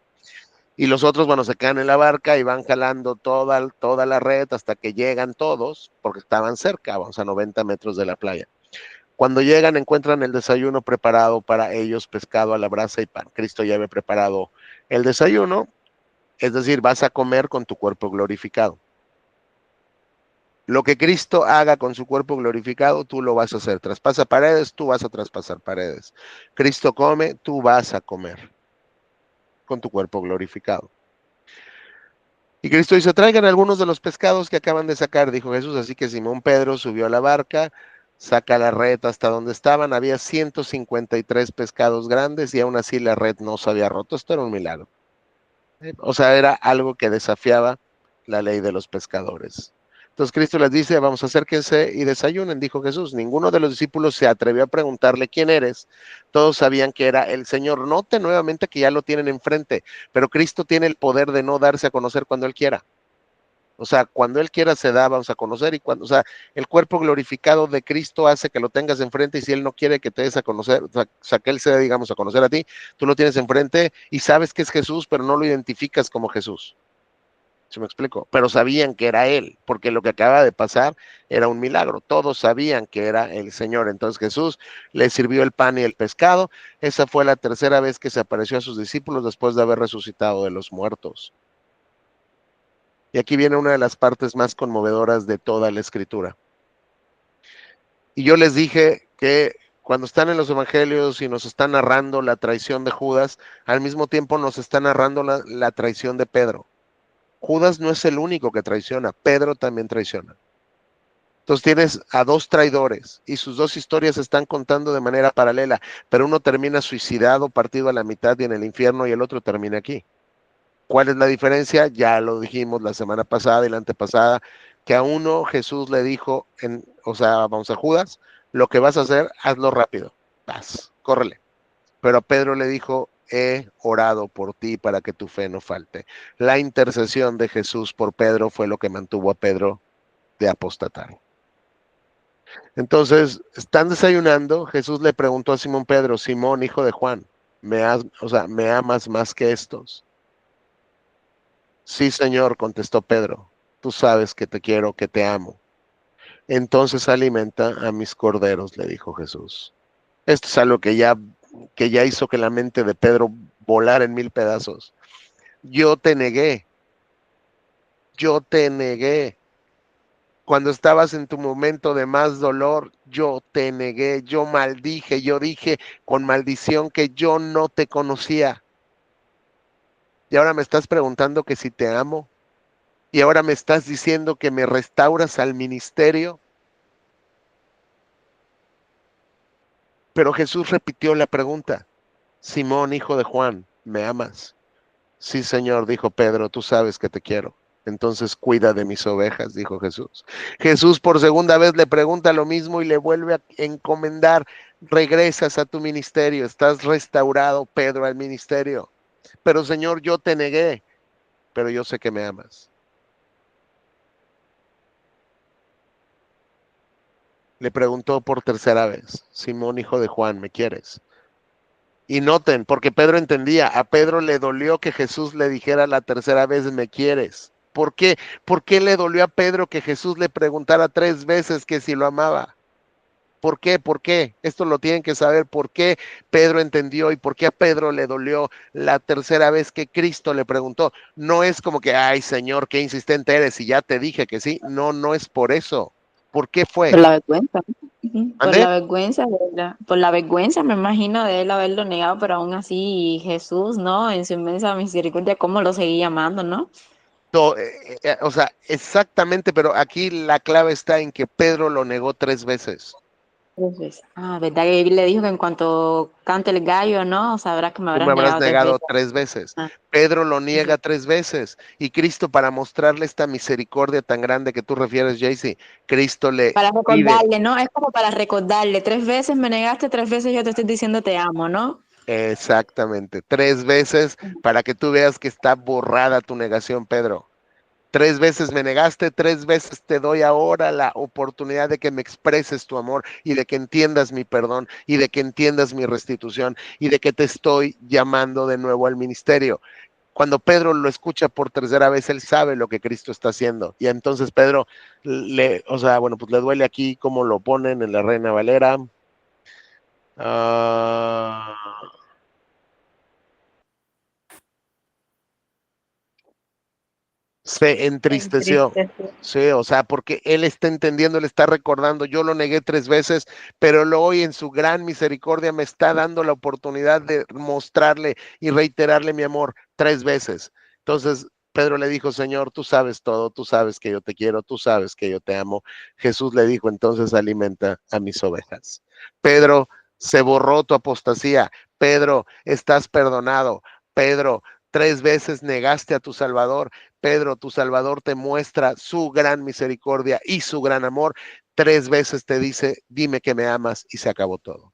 Y los otros, bueno, se quedan en la barca y van jalando toda la red hasta que llegan todos, porque estaban cerca, vamos a 90 metros de la playa. Cuando llegan encuentran el desayuno preparado para ellos, pescado a la brasa y pan. Cristo ya había preparado el desayuno, es decir, vas a comer con tu cuerpo glorificado. Lo que Cristo haga con su cuerpo glorificado, tú lo vas a hacer. Traspasa paredes, tú vas a traspasar paredes. Cristo come, tú vas a comer con tu cuerpo glorificado. Y Cristo dice, traigan algunos de los pescados que acaban de sacar, dijo Jesús. Así que Simón Pedro subió a la barca, saca la red hasta donde estaban. Había 153 pescados grandes y aún así la red no se había roto. Esto era un milagro. O sea, era algo que desafiaba la ley de los pescadores. Entonces Cristo les dice, vamos, acérquense y desayunen, dijo Jesús. Ninguno de los discípulos se atrevió a preguntarle quién eres. Todos sabían que era el Señor. Note nuevamente que ya lo tienen enfrente, pero Cristo tiene el poder de no darse a conocer cuando Él quiera. O sea, cuando Él quiera se da, vamos a conocer, y cuando, o sea, el cuerpo glorificado de Cristo hace que lo tengas enfrente, y si Él no quiere que te des a conocer, o sea, que Él se dé, digamos, a conocer a ti, tú lo tienes enfrente y sabes que es Jesús, pero no lo identificas como Jesús. ¿Se me explico? Pero sabían que era Él, porque lo que acaba de pasar era un milagro. Todos sabían que era el Señor. Entonces Jesús les sirvió el pan y el pescado. Esa fue la tercera vez que se apareció a sus discípulos después de haber resucitado de los muertos. Y aquí viene una de las partes más conmovedoras de toda la Escritura. Y yo les dije que cuando están en los evangelios y nos están narrando la traición de Judas, al mismo tiempo nos están narrando la traición de Pedro. Judas no es el único que traiciona, Pedro también traiciona. Entonces tienes a dos traidores y sus dos historias se están contando de manera paralela, pero uno termina suicidado, partido a la mitad y en el infierno, y el otro termina aquí. ¿Cuál es la diferencia? Ya lo dijimos la semana pasada y la antepasada, que a uno Jesús le dijo, o sea, vamos a Judas, lo que vas a hacer, hazlo rápido, vas, córrele. Pero a Pedro le dijo, he orado por ti para que tu fe no falte. La intercesión de Jesús por Pedro fue lo que mantuvo a Pedro de apostatar. Entonces, están desayunando, Jesús le preguntó a Simón Pedro, Simón, hijo de Juan, ¿me amas más que estos? Sí, Señor, contestó Pedro, tú sabes que te quiero, que te amo. Entonces alimenta a mis corderos, le dijo Jesús. Esto es algo que ya hizo que la mente de Pedro volara en 1000 pedazos. Yo te negué. Cuando estabas en tu momento de más dolor, yo te negué, yo maldije, yo dije con maldición que yo no te conocía. Y ahora me estás preguntando que si te amo. Y ahora me estás diciendo que me restauras al ministerio. Pero Jesús repitió la pregunta. Simón, hijo de Juan, ¿me amas? Sí, Señor, dijo Pedro, tú sabes que te quiero. Entonces cuida de mis ovejas, dijo Jesús. Jesús por segunda vez le pregunta lo mismo y le vuelve a encomendar. Regresas a tu ministerio, estás restaurado, Pedro, al ministerio. Pero Señor, yo te negué, pero yo sé que me amas. Le preguntó por tercera vez, Simón, hijo de Juan, ¿me quieres? Y noten, porque Pedro entendía, a Pedro le dolió que Jesús le dijera la tercera vez, ¿me quieres? ¿Por qué? ¿Por qué le dolió a Pedro que Jesús le preguntara 3 veces que si lo amaba? ¿Por qué? ¿Por qué? Esto lo tienen que saber. ¿Por qué Pedro entendió y por qué a Pedro le dolió la tercera vez que Cristo le preguntó? No es como que, ay, Señor, qué insistente eres y ya te dije que sí. No, no es por eso. ¿Por qué fue? Por la vergüenza. Ujú. Por ¿Ande? la vergüenza, por la vergüenza, me imagino, de él haberlo negado, pero aún así Jesús, ¿no? En su inmensa misericordia, cómo lo seguía amando, ¿no? No, o sea, exactamente, pero aquí la clave está en que Pedro lo negó 3 veces. 3 veces. Ah, ¿verdad? Que le dijo que en cuanto cante el gallo, ¿no? Sabrás que me Tú habrás me habrás negado 3 negado veces. 3 veces. Ah, Pedro lo ok. niega 3 veces. Y Cristo, para mostrarle esta misericordia tan grande que tú refieres, Jaycee, Cristo le Para pide, recordarle, ¿no? Es como para recordarle. 3 veces me negaste, 3 veces yo te estoy diciendo te amo, ¿no? exactamente, 3 veces para que tú veas que está borrada tu negación, Pedro. 3 veces me negaste, 3 veces te doy ahora la oportunidad de que me expreses tu amor y de que entiendas mi perdón y de que entiendas mi restitución y de que te estoy llamando de nuevo al ministerio. Cuando Pedro lo escucha por tercera vez, él sabe lo que Cristo está haciendo. Y entonces Pedro, o sea, bueno, pues le duele aquí como lo ponen en la Reina Valera. Ah, se entristeció. Entristeció. Sí, o sea, porque él está entendiendo, él está recordando, yo lo negué 3 veces, pero él hoy en su gran misericordia me está dando la oportunidad de mostrarle y reiterarle mi amor 3 veces. Entonces, Pedro le dijo, Señor, tú sabes todo, tú sabes que yo te quiero, tú sabes que yo te amo. Jesús le dijo, entonces alimenta a mis ovejas. Pedro, se borró tu apostasía. Pedro, estás perdonado. Pedro, 3 veces negaste a tu Salvador. Pedro, tu Salvador te muestra su gran misericordia y su gran amor. 3 veces te dice, dime que me amas y se acabó todo.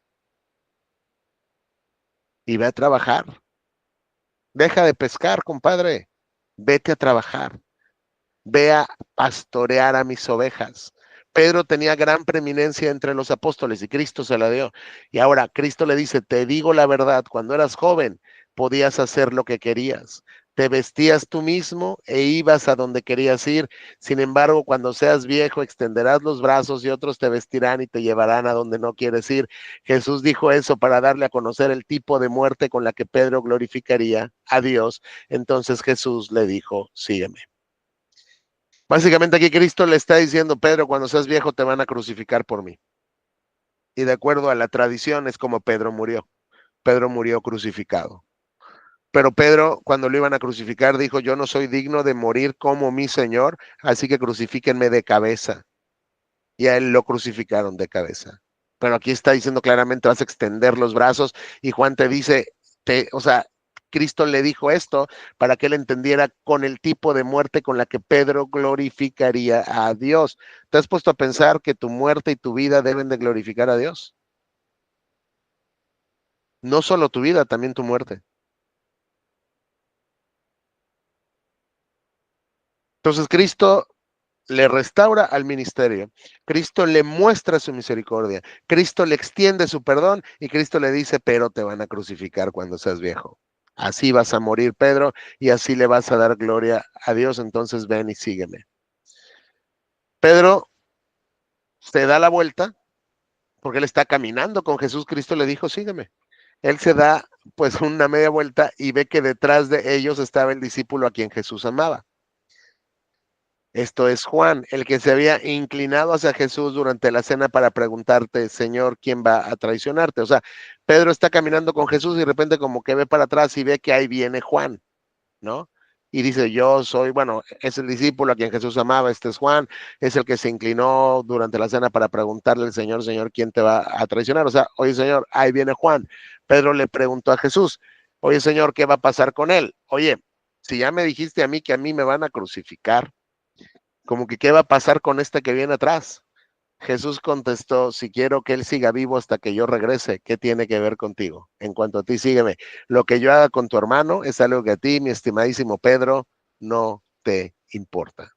Y ve a trabajar. Deja de pescar, compadre. Vete a trabajar. Ve a pastorear a mis ovejas. Pedro tenía gran preeminencia entre los apóstoles y Cristo se la dio. Y ahora Cristo le dice, te digo la verdad, cuando eras joven podías hacer lo que querías. Te vestías tú mismo e ibas a donde querías ir. Sin embargo, cuando seas viejo, extenderás los brazos y otros te vestirán y te llevarán a donde no quieres ir. Jesús dijo eso para darle a conocer el tipo de muerte con la que Pedro glorificaría a Dios. Entonces Jesús le dijo, sígueme. Básicamente aquí Cristo le está diciendo, Pedro, cuando seas viejo te van a crucificar por mí. Y de acuerdo a la tradición es como Pedro murió. Pedro murió crucificado. Pero Pedro, cuando lo iban a crucificar, dijo, yo no soy digno de morir como mi Señor, así que crucifíquenme de cabeza. Y a él lo crucificaron de cabeza. Pero aquí está diciendo claramente, vas a extender los brazos y Juan te dice, o sea, Cristo le dijo esto para que él entendiera con el tipo de muerte con la que Pedro glorificaría a Dios. ¿Te has puesto a pensar que tu muerte y tu vida deben de glorificar a Dios? No solo tu vida, también tu muerte. Entonces Cristo le restaura al ministerio, Cristo le muestra su misericordia, Cristo le extiende su perdón y Cristo le dice, pero te van a crucificar cuando seas viejo. Así vas a morir, Pedro, y así le vas a dar gloria a Dios, entonces ven y sígueme. Pedro se da la vuelta porque él está caminando con Jesús, Cristo le dijo, sígueme. Él se da pues una media vuelta y ve que detrás de ellos estaba el discípulo a quien Jesús amaba. Esto es Juan, el que se había inclinado hacia Jesús durante la cena para preguntarte, Señor, ¿quién va a traicionarte? O sea, Pedro está caminando con Jesús y de repente como que ve para atrás y ve que ahí viene Juan, ¿no? Y dice, yo soy, bueno, es el discípulo a quien Jesús amaba, este es Juan, es el que se inclinó durante la cena para preguntarle al Señor, Señor, ¿quién te va a traicionar? O sea, oye, Señor, ahí viene Juan. Pedro le preguntó a Jesús, oye, Señor, ¿qué va a pasar con él? Oye, si ya me dijiste a mí que a mí me van a crucificar, como que qué va a pasar con este que viene atrás. Jesús contestó, si quiero que él siga vivo hasta que yo regrese, ¿qué tiene que ver contigo? En cuanto a ti, sígueme. Lo que yo haga con tu hermano es algo que a ti, mi estimadísimo Pedro, no te importa.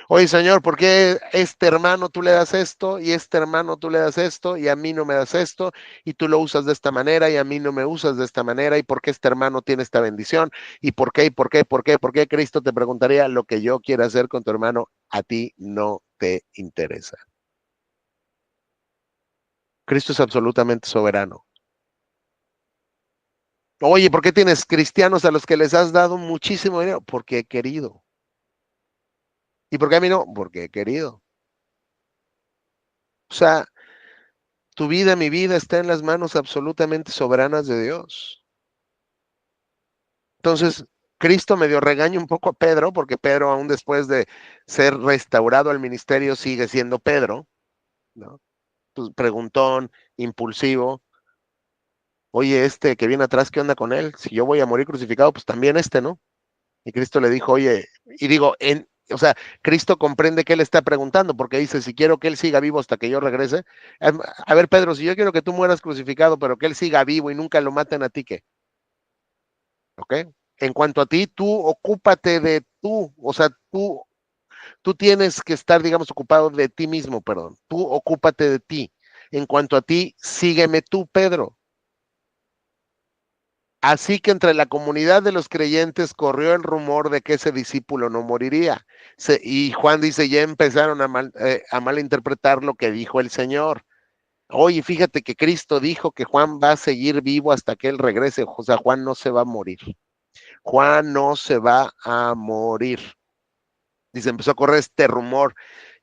Oye, Señor, ¿por qué este hermano tú le das esto y este hermano tú le das esto y a mí no me das esto y tú lo usas de esta manera y a mí no me usas de esta manera y por qué este hermano tiene esta bendición y por qué, por qué Cristo te preguntaría lo que yo quiera hacer con tu hermano, a ti no te interesa. Cristo es absolutamente soberano. Oye, ¿por qué tienes cristianos a los que les has dado muchísimo dinero? Porque he querido. ¿Y por qué a mí no? Porque he querido. O sea, tu vida, mi vida está en las manos absolutamente soberanas de Dios. Entonces, Cristo medio regaña un poco a Pedro, porque Pedro, aún después de ser restaurado al ministerio, sigue siendo Pedro, ¿no? Pues, preguntón, impulsivo. Oye, este que viene atrás, ¿qué onda con él? Si yo voy a morir crucificado, pues también este, ¿no? Y Cristo le dijo, oye, y digo, o sea, Cristo comprende que él está preguntando, porque dice, si quiero que él siga vivo hasta que yo regrese. A ver, Pedro, si yo quiero que tú mueras crucificado, pero que él siga vivo y nunca lo maten a ti, ¿qué? ¿Ok? En cuanto a ti, tú ocúpate de tú, o sea, tú tienes que estar, digamos, ocupado de ti mismo, perdón. Tú ocúpate de ti. En cuanto a ti, sígueme tú, Pedro. Así que entre la comunidad de los creyentes corrió el rumor de que ese discípulo no moriría. Y Juan dice, ya empezaron a malinterpretar lo que dijo el Señor. Oye, fíjate que Cristo dijo que Juan va a seguir vivo hasta que él regrese. O sea, Juan no se va a morir. Juan no se va a morir. Dice, empezó a correr este rumor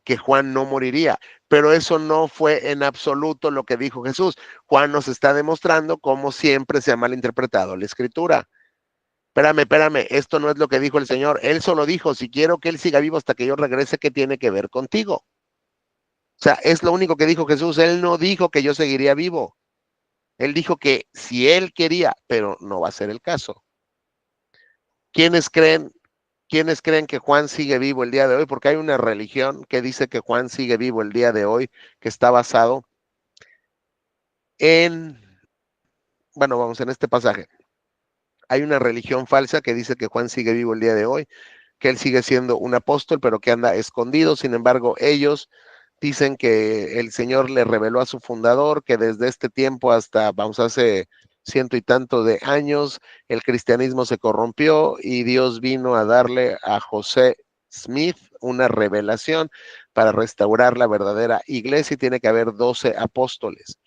que Juan no moriría, pero eso no fue en absoluto lo que dijo Jesús. Juan nos está demostrando cómo siempre se ha malinterpretado la escritura. Espérame, esto no es lo que dijo el Señor. Él solo dijo, si quiero que él siga vivo hasta que yo regrese, ¿qué tiene que ver contigo? O sea, es lo único que dijo Jesús. Él no dijo que yo seguiría vivo. Él dijo que si él quería, pero no va a ser el caso. ¿Quiénes creen que Juan sigue vivo el día de hoy? Porque hay una religión que dice que Juan sigue vivo el día de hoy, que está basado en, bueno, vamos en este pasaje. Hay una religión falsa que dice que Juan sigue vivo el día de hoy, que él sigue siendo un apóstol, pero que anda escondido. Sin embargo, ellos dicen que el Señor le reveló a su fundador que desde este tiempo hasta, vamos, hace ciento y tanto de años, el cristianismo se corrompió y Dios vino a darle a José Smith una revelación para restaurar la verdadera iglesia y tiene que haber 12 apóstoles.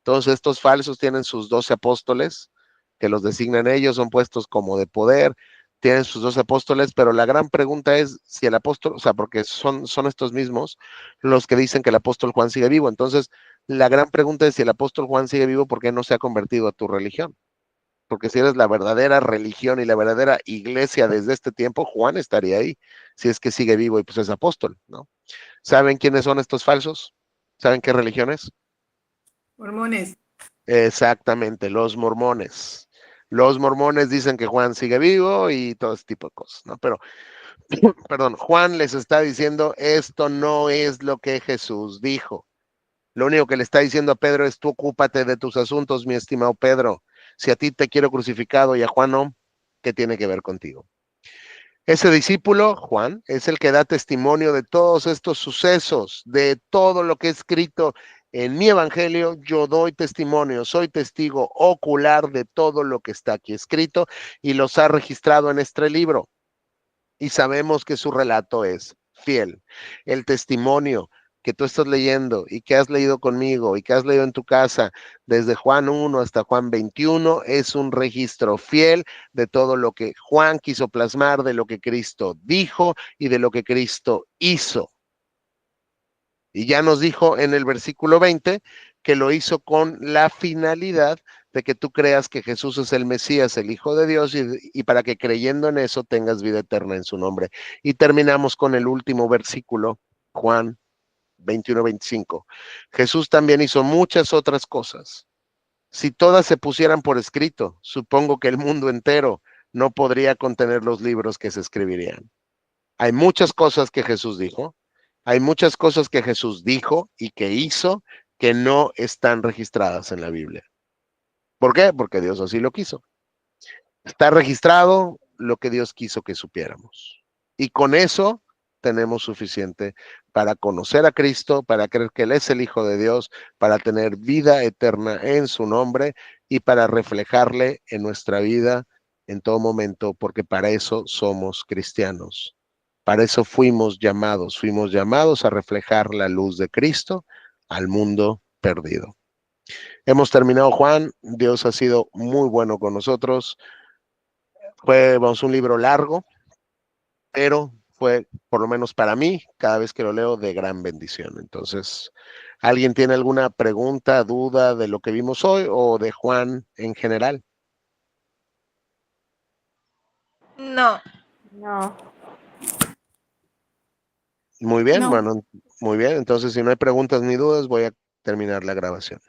Todos estos falsos tienen sus 12 apóstoles, que los designan ellos, son puestos como de poder, tienen sus 12 apóstoles, pero la gran pregunta es si el apóstol, o sea, porque son estos mismos los que dicen que el apóstol Juan sigue vivo. Entonces, la gran pregunta es si el apóstol Juan sigue vivo, ¿por qué no se ha convertido a tu religión? Porque si eres la verdadera religión y la verdadera iglesia desde este tiempo, Juan estaría ahí, si es que sigue vivo y pues es apóstol, ¿no? ¿Saben quiénes son estos falsos? ¿Saben qué religiones? Mormones. Exactamente, los mormones. Los mormones dicen que Juan sigue vivo y todo ese tipo de cosas, ¿no? Pero, perdón, Juan les está diciendo, esto no es lo que Jesús dijo. Lo único que le está diciendo a Pedro es, tú ocúpate de tus asuntos, mi estimado Pedro. Si a ti te quiero crucificado y a Juan no, ¿qué tiene que ver contigo? Ese discípulo, Juan, es el que da testimonio de todos estos sucesos, de todo lo que he escrito en mi evangelio. Yo doy testimonio, soy testigo ocular de todo lo que está aquí escrito y los ha registrado en este libro. Y sabemos que su relato es fiel. El testimonio que tú estás leyendo y que has leído conmigo y que has leído en tu casa desde Juan 1 hasta Juan 21 es un registro fiel de todo lo que Juan quiso plasmar, de lo que Cristo dijo y de lo que Cristo hizo. Y ya nos dijo en el versículo 20 que lo hizo con la finalidad de que tú creas que Jesús es el Mesías, el Hijo de Dios, y para que creyendo en eso tengas vida eterna en su nombre. Y terminamos con el último versículo, Juan 21-25. Jesús también hizo muchas otras cosas. Si todas se pusieran por escrito, supongo que el mundo entero no podría contener los libros que se escribirían. Hay muchas cosas que Jesús dijo, hay muchas cosas que Jesús dijo y que hizo que no están registradas en la Biblia. ¿Por qué? Porque Dios así lo quiso. Está registrado lo que Dios quiso que supiéramos. Y con eso tenemos suficiente para conocer a Cristo, para creer que Él es el Hijo de Dios, para tener vida eterna en su nombre y para reflejarle en nuestra vida en todo momento, porque para eso somos cristianos. Para eso fuimos llamados a reflejar la luz de Cristo al mundo perdido. Hemos terminado, Juan. Dios ha sido muy bueno con nosotros. Fue, vamos, un libro largo, pero fue, por lo menos para mí, cada vez que lo leo, de gran bendición. Entonces, ¿alguien tiene alguna pregunta, duda de lo que vimos hoy o de Juan en general? No. No. Muy bien, No. bueno, muy bien. Entonces, si no hay preguntas ni dudas, voy a terminar la grabación.